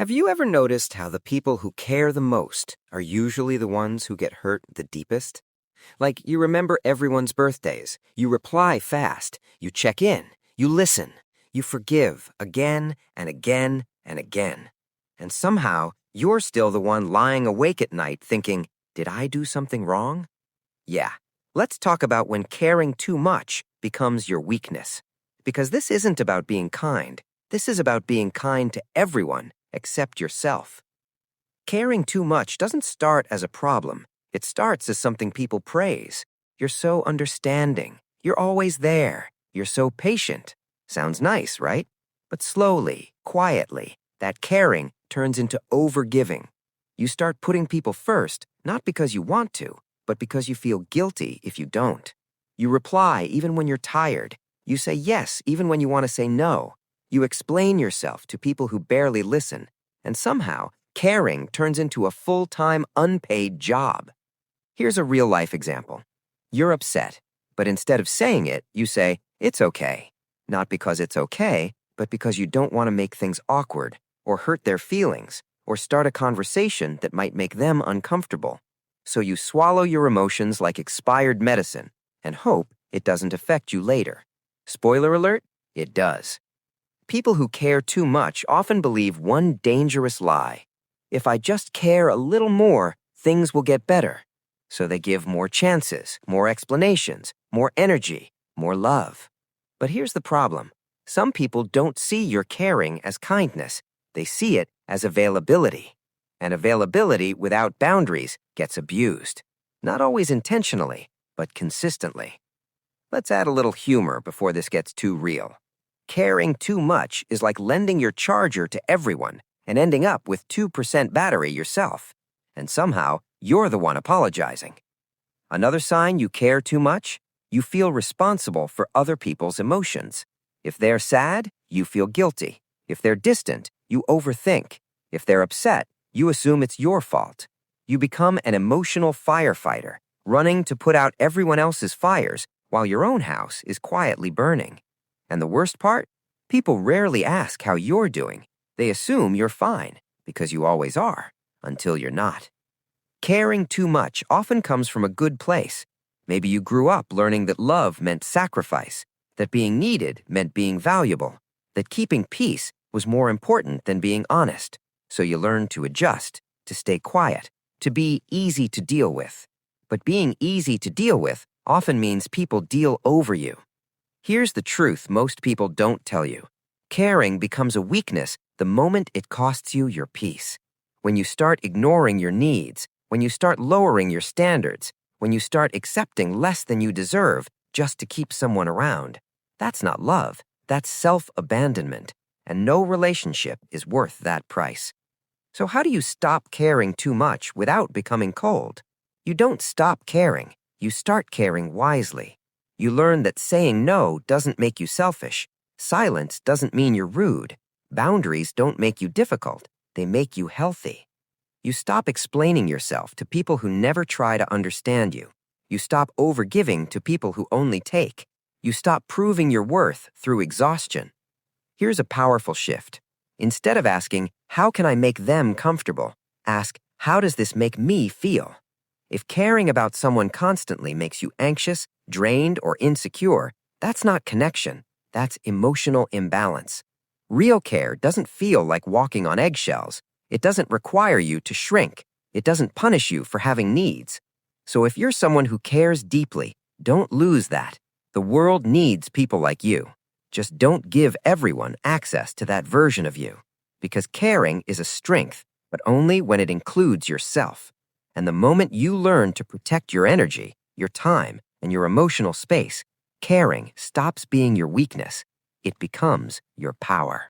Have you ever noticed how the people who care the most are usually the ones who get hurt the deepest? Like, you remember everyone's birthdays, you reply fast, you check in, you listen, you forgive again and again and again. And somehow, you're still the one lying awake at night thinking, did I do something wrong? Yeah, let's talk about when caring too much becomes your weakness. Because this isn't about being kind. This is about being kind to everyone except yourself. Caring too much doesn't start as a problem. It starts as something people praise. You're so understanding. You're always there. You're so patient. Sounds nice, right? But slowly, quietly, that caring turns into overgiving. You start putting people first, not because you want to, but because you feel guilty if you don't. You reply even when you're tired. You say yes even when you want to say no. You explain yourself to people who barely listen, and somehow, caring turns into a full-time, unpaid job. Here's a real-life example. You're upset, but instead of saying it, you say, "It's okay." Not because it's okay, but because you don't want to make things awkward, or hurt their feelings, or start a conversation that might make them uncomfortable. So you swallow your emotions like expired medicine, and hope it doesn't affect you later. Spoiler alert, it does. People who care too much often believe one dangerous lie. If I just care a little more, things will get better. So they give more chances, more explanations, more energy, more love. But here's the problem. Some people don't see your caring as kindness. They see it as availability. And availability without boundaries gets abused. Not always intentionally, but consistently. Let's add a little humor before this gets too real. Caring too much is like lending your charger to everyone and ending up with 2% battery yourself. And somehow, you're the one apologizing. Another sign you care too much? You feel responsible for other people's emotions. If they're sad, you feel guilty. If they're distant, you overthink. If they're upset, you assume it's your fault. You become an emotional firefighter, running to put out everyone else's fires while your own house is quietly burning. And the worst part? People rarely ask how you're doing. They assume you're fine, because you always are, until you're not. Caring too much often comes from a good place. Maybe you grew up learning that love meant sacrifice, that being needed meant being valuable, that keeping peace was more important than being honest. So you learned to adjust, to stay quiet, to be easy to deal with. But being easy to deal with often means people deal over you. Here's the truth most people don't tell you. Caring becomes a weakness the moment it costs you your peace. When you start ignoring your needs, when you start lowering your standards, when you start accepting less than you deserve just to keep someone around, that's not love, that's self-abandonment, and no relationship is worth that price. So how do you stop caring too much without becoming cold? You don't stop caring, you start caring wisely. You learn that saying no doesn't make you selfish. Silence doesn't mean you're rude. Boundaries don't make you difficult. They make you healthy. You stop explaining yourself to people who never try to understand you. You stop overgiving to people who only take. You stop proving your worth through exhaustion. Here's a powerful shift. Instead of asking, how can I make them comfortable? Ask, how does this make me feel? If caring about someone constantly makes you anxious, drained, or insecure, that's not connection. That's emotional imbalance. Real care doesn't feel like walking on eggshells. It doesn't require you to shrink. It doesn't punish you for having needs. So if you're someone who cares deeply, don't lose that. The world needs people like you. Just don't give everyone access to that version of you. Because caring is a strength, but only when it includes yourself. And the moment you learn to protect your energy, your time, and your emotional space, caring stops being your weakness. It becomes your power.